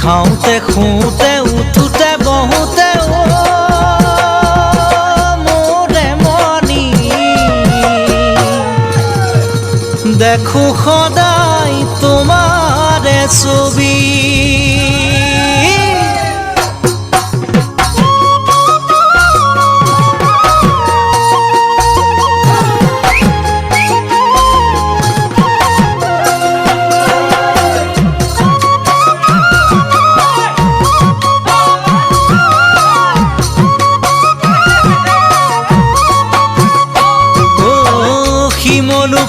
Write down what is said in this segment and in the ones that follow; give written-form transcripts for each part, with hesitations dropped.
খাওঁতে খুঁতে উঠোতে বহুতে মোৰে মনি দেখো সদায় তোমাৰে ছবি।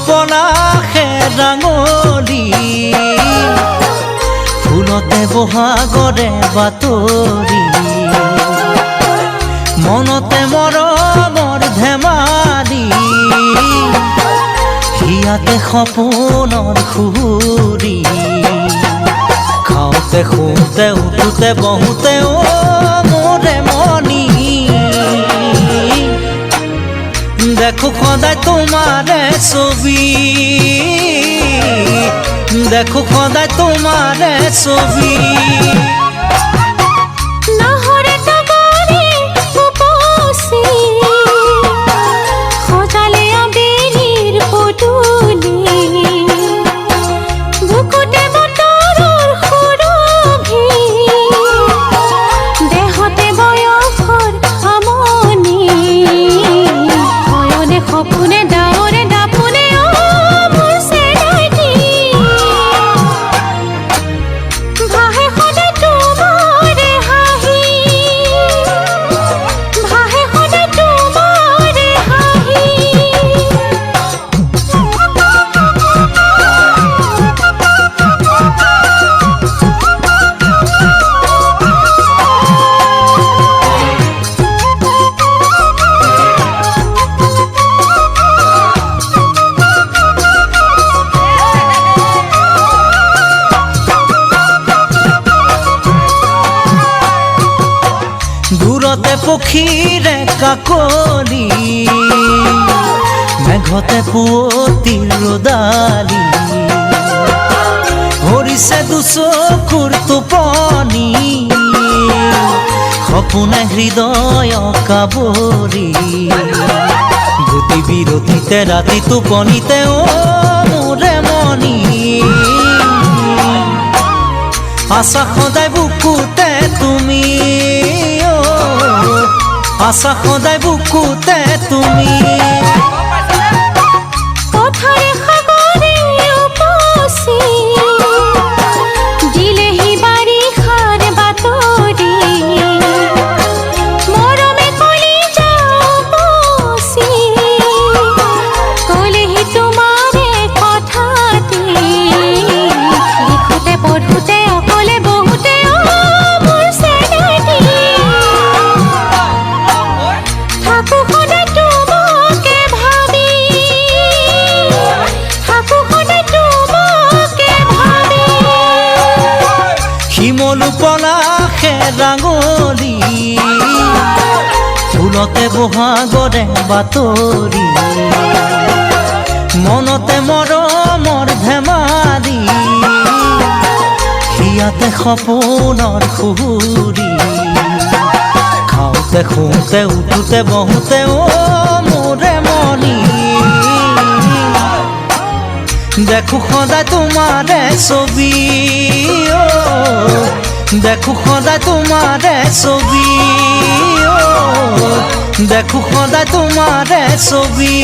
পলাশে ৰাঙলী ফুলতে বহাগৰে বাতৰি মনতে মৰমৰ ধেমালি হিয়াতে সপোনৰ সুৰি খাওঁতে শুওঁতে উঠোতে বহুতে মোৰে মনি দেখো সদায় তোমাৰে ছবি দেখো সদায় তোমাৰে ছবি। দূৰতে পক্ষীৰে কাকলি মেঘতে পুৱতি ৰদালি হৰিছে দুচকুৰ টোপনি সপোনে হৃদয় কাবৰি গতি বিৰতিতে ৰাতি টোপনিতে মোৰে মনি আশা সদায় বুকুতে তুমি আশা সদায় বুকুতে তুমি। পলাশে ৰাঙলী ফুলতে বহাগৰে বাতৰি মনতে মৰমৰ ধেমালি হিয়াতে সপোনৰ সুৰি খাওঁতে শুওঁতে উঠোতে বহুতে মোৰে মনি দেখো সদায় তোমাৰে ছবি দেখো সদায় তোমাৰে ছবি দেখো সদায় তোমাৰে ছবি।